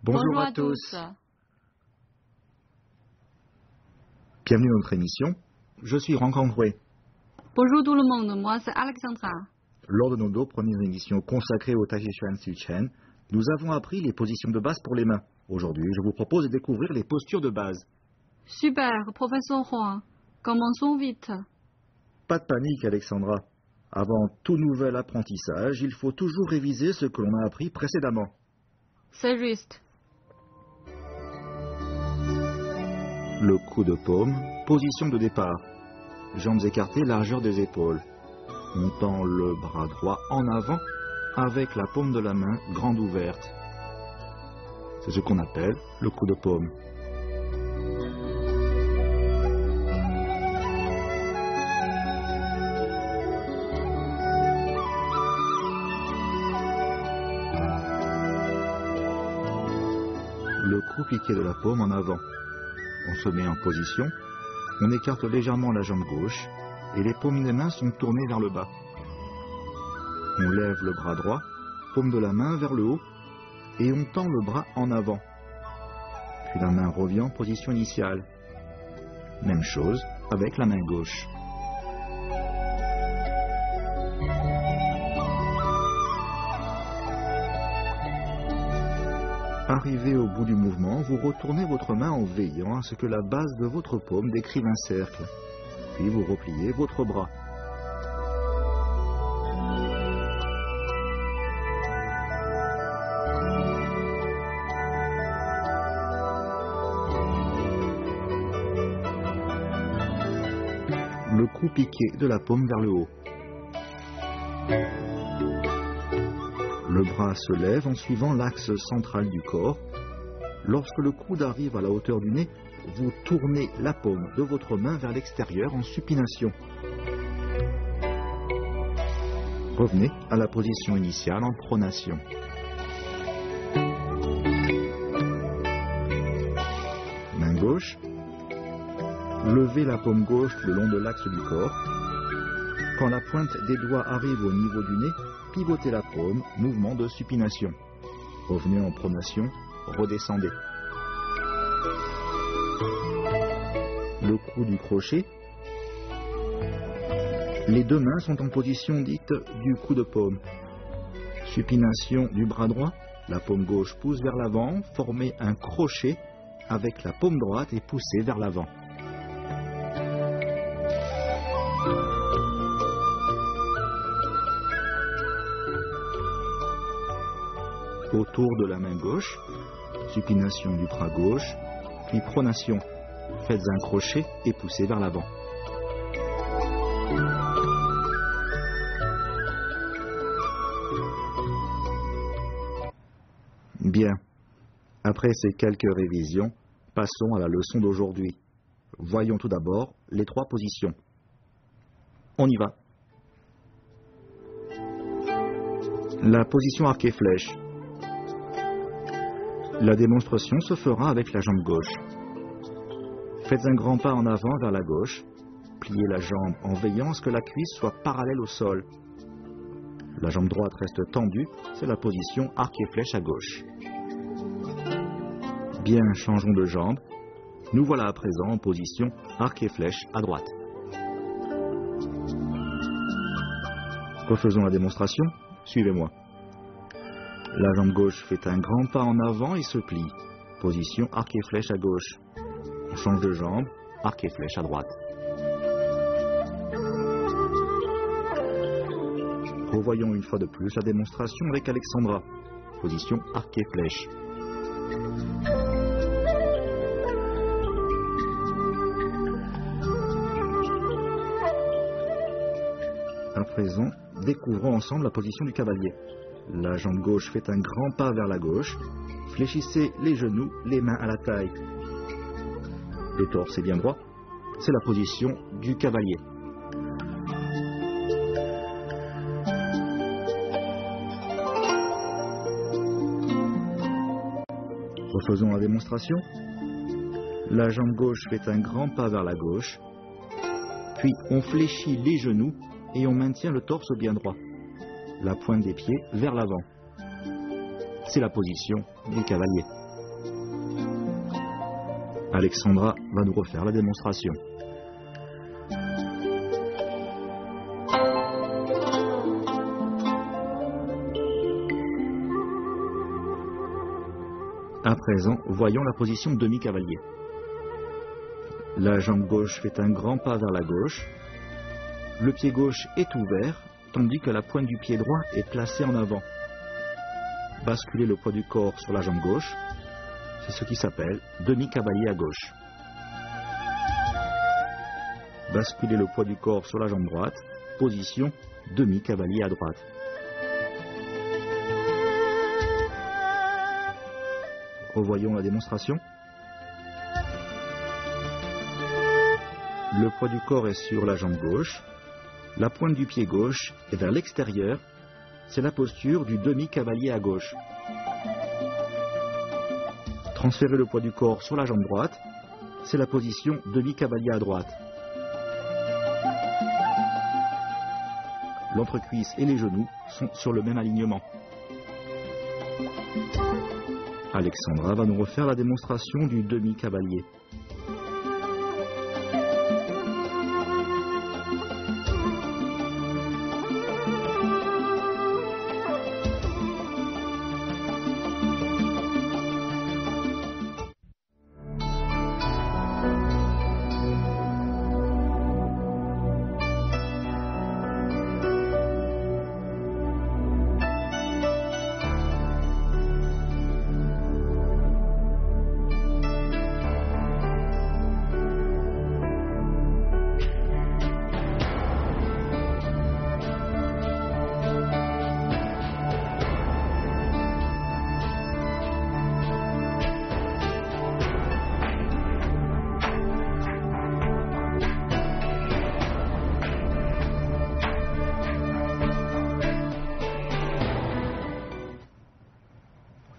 Bonjour à tous. Bienvenue dans notre émission. Je suis Rencontré. Bonjour tout le monde, moi c'est Alexandra. Lors de nos deux premières émissions consacrées au Tai Chi Chuan Tzu Chen, nous avons appris les positions de base pour les mains. Aujourd'hui, je vous propose de découvrir les postures de base. Super, professeur Huang. Commençons vite. Pas de panique, Alexandra. Avant tout nouvel apprentissage, il faut toujours réviser ce que l'on a appris précédemment. C'est juste. Le coup de paume, position de départ. Jambes écartées, largeur des épaules. On tend le bras droit en avant avec la paume de la main grande ouverte. C'est ce qu'on appelle le coup de paume. Le coup piqué de la paume en avant. On se met en position, on écarte légèrement la jambe gauche et les paumes des mains sont tournées vers le bas. On lève le bras droit, paume de la main vers le haut et on tend le bras en avant. Puis la main revient en position initiale. Même chose avec la main gauche. Arrivé au bout du mouvement, vous retournez votre main en veillant à ce que la base de votre paume décrive un cercle. Puis vous repliez votre bras. Le coup piqué de la paume vers le haut. Le bras se lève en suivant l'axe central du corps. Lorsque le coude arrive à la hauteur du nez, vous tournez la paume de votre main vers l'extérieur en supination. Revenez à la position initiale en pronation. Main gauche. Levez la paume gauche le long de l'axe du corps. Quand la pointe des doigts arrive au niveau du nez, pivotez la paume, mouvement de supination. Revenez en pronation, redescendez. Le coup du crochet. Les deux mains sont en position dite du coup de paume. Supination du bras droit, la paume gauche pousse vers l'avant, formez un crochet avec la paume droite et poussez vers l'avant. Autour de la main gauche, supination du bras gauche, puis pronation. Faites un crochet et poussez vers l'avant. Bien. Après ces quelques révisions, passons à la leçon d'aujourd'hui. Voyons tout d'abord les trois positions. On y va. La position arc et flèche. La démonstration se fera avec la jambe gauche. Faites un grand pas en avant vers la gauche. Pliez la jambe en veillant à ce que la cuisse soit parallèle au sol. La jambe droite reste tendue, c'est la position arc et flèche à gauche. Bien, changeons de jambe. Nous voilà à présent en position arc et flèche à droite. Refaisons la démonstration. Suivez-moi. La jambe gauche fait un grand pas en avant et se plie. Position arc et flèche à gauche. On change de jambe, arc et flèche à droite. Revoyons une fois de plus la démonstration avec Alexandra. Position arc et flèche. À présent, découvrons ensemble la position du cavalier. La jambe gauche fait un grand pas vers la gauche. Fléchissez les genoux, les mains à la taille. Le torse est bien droit. C'est la position du cavalier. Refaisons la démonstration. La jambe gauche fait un grand pas vers la gauche. Puis on fléchit les genoux et on maintient le torse bien droit. La pointe des pieds vers l'avant. C'est la position du cavalier. Alexandra va nous refaire la démonstration. À présent, voyons la position demi-cavalier. La jambe gauche fait un grand pas vers la gauche. Le pied gauche est ouvert, tandis que la pointe du pied droit est placée en avant. Basculer le poids du corps sur la jambe gauche, c'est ce qui s'appelle demi-cavalier à gauche. Basculer le poids du corps sur la jambe droite, position demi-cavalier à droite. Revoyons la démonstration. Le poids du corps est sur la jambe gauche. La pointe du pied gauche est vers l'extérieur. C'est la posture du demi-cavalier à gauche. Transférer le poids du corps sur la jambe droite. C'est la position demi-cavalier à droite. L'entrecuisse et les genoux sont sur le même alignement. Alexandra va nous refaire la démonstration du demi-cavalier.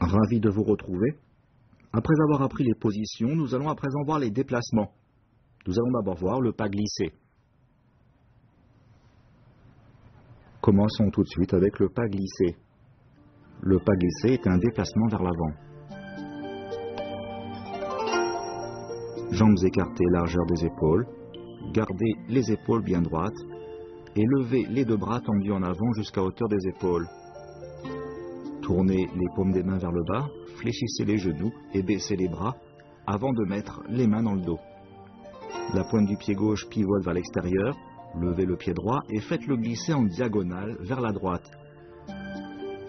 Ravi de vous retrouver. Après avoir appris les positions, nous allons à présent voir les déplacements. Nous allons d'abord voir le pas glissé. Commençons tout de suite avec le pas glissé. Le pas glissé est un déplacement vers l'avant. Jambes écartées, largeur des épaules. Gardez les épaules bien droites et levez les deux bras tendus en avant jusqu'à hauteur des épaules. Tournez les paumes des mains vers le bas, fléchissez les genoux et baissez les bras avant de mettre les mains dans le dos. La pointe du pied gauche pivote vers l'extérieur, levez le pied droit et faites-le glisser en diagonale vers la droite.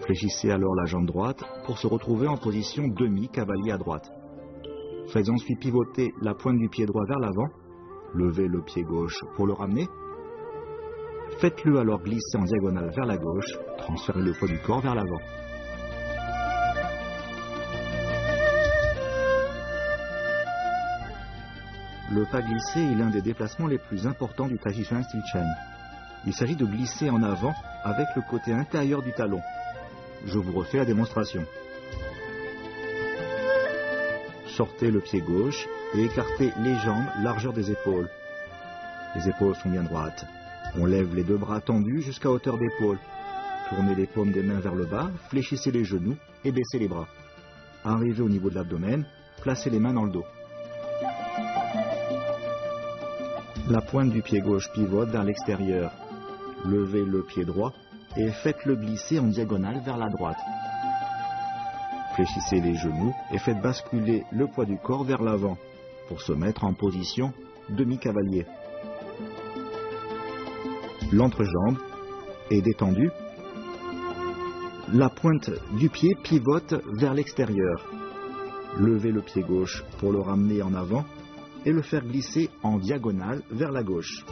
Fléchissez alors la jambe droite pour se retrouver en position demi-cavalier à droite. Faites ensuite pivoter la pointe du pied droit vers l'avant, levez le pied gauche pour le ramener. Faites-le alors glisser en diagonale vers la gauche, transférez le poids du corps vers l'avant. Le pas glissé est l'un des déplacements les plus importants du Tai Chi Chuan Style Chen. Il s'agit de glisser en avant avec le côté intérieur du talon. Je vous refais la démonstration. Sortez le pied gauche et écartez les jambes, largeur des épaules. Les épaules sont bien droites. On lève les deux bras tendus jusqu'à hauteur d'épaule. Tournez les paumes des mains vers le bas, fléchissez les genoux et baissez les bras. Arrivez au niveau de l'abdomen, placez les mains dans le dos. La pointe du pied gauche pivote vers l'extérieur. Levez le pied droit et faites-le glisser en diagonale vers la droite. Fléchissez les genoux et faites basculer le poids du corps vers l'avant pour se mettre en position demi-cavalier. L'entrejambe est détendue. La pointe du pied pivote vers l'extérieur. Levez le pied gauche pour le ramener en avant et le faire glisser en diagonale vers la gauche.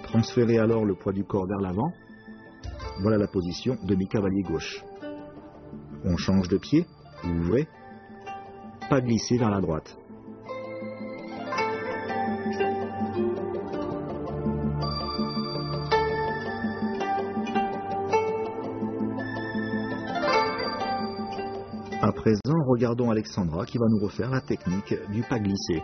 Transférez alors le poids du corps vers l'avant. Voilà la position demi-cavalier gauche. On change de pied, ouvrez, pas glisser vers la droite. À présent, regardons Alexandra qui va nous refaire la technique du pas glissé.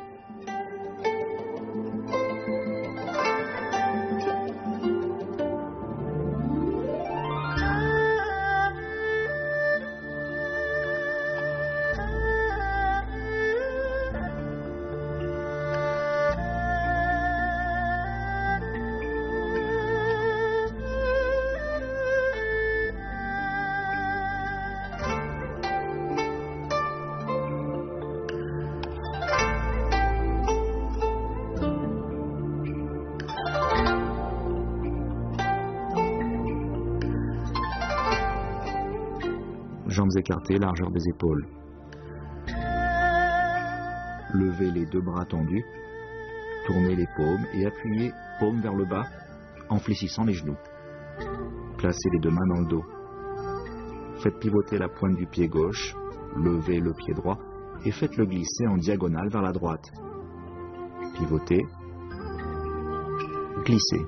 Jambes écartées, largeur des épaules. Levez les deux bras tendus, tournez les paumes et appuyez paume vers le bas en fléchissant les genoux. Placez les deux mains dans le dos. Faites pivoter la pointe du pied gauche, levez le pied droit et faites-le glisser en diagonale vers la droite. Pivotez, glissez.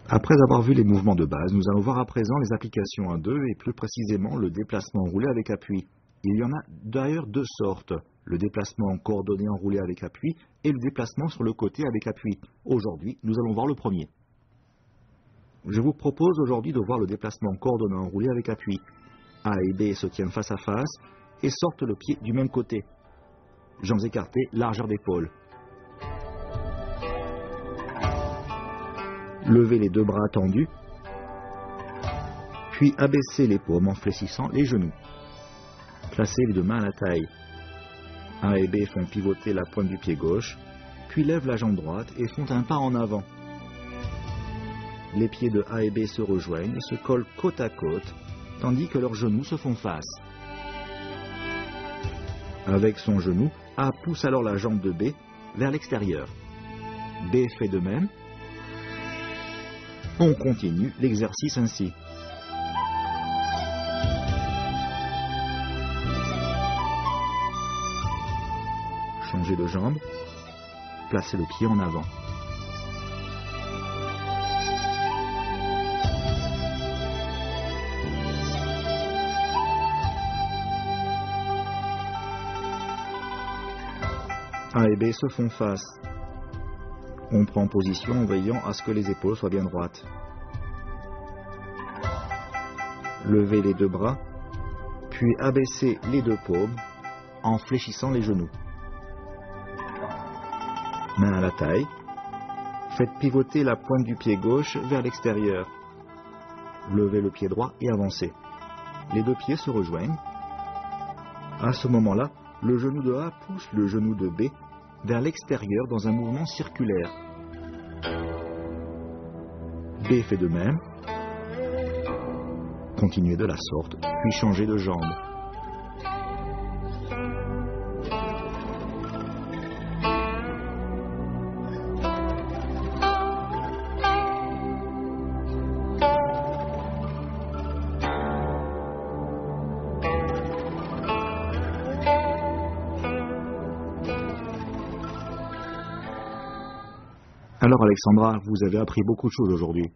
Après avoir vu les mouvements de base, nous allons voir à présent les applications à deux et plus précisément le déplacement enroulé avec appui. Il y en a d'ailleurs deux sortes, le déplacement coordonné enroulé avec appui et le déplacement sur le côté avec appui. Aujourd'hui, nous allons voir le premier. Je vous propose aujourd'hui de voir le déplacement coordonné enroulé avec appui. A et B se tiennent face à face et sortent le pied du même côté. Jambes écartées, largeur d'épaule. Levez les deux bras tendus, puis abaissez les paumes en fléchissant les genoux. Placez les deux mains à la taille. A et B font pivoter la pointe du pied gauche, puis lèvent la jambe droite et font un pas en avant. Les pieds de A et B se rejoignent et se collent côte à côte, tandis que leurs genoux se font face. Avec son genou, A pousse alors la jambe de B vers l'extérieur. B fait de même. On continue l'exercice ainsi. Changez de jambe, placez le pied en avant. A et B se font face. On prend position en veillant à ce que les épaules soient bien droites. Levez les deux bras, puis abaissez les deux paumes en fléchissant les genoux. Main à la taille. Faites pivoter la pointe du pied gauche vers l'extérieur. Levez le pied droit et avancez. Les deux pieds se rejoignent. À ce moment-là, le genou de A pousse le genou de B vers l'extérieur dans un mouvement circulaire. B fait de même. Continuez de la sorte, puis changez de jambe. Alors Alexandra, vous avez appris beaucoup de choses aujourd'hui.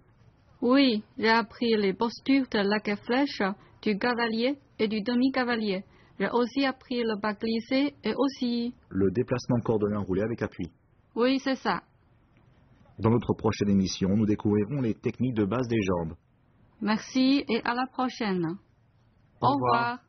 Oui, j'ai appris les postures de l'arc-et-flèche, du cavalier et du demi-cavalier. J'ai aussi appris le pas glissé et aussi... Le déplacement coordonné enroulé avec appui. Oui, c'est ça. Dans notre prochaine émission, nous découvrirons les techniques de base des jambes. Merci et à la prochaine. Au revoir.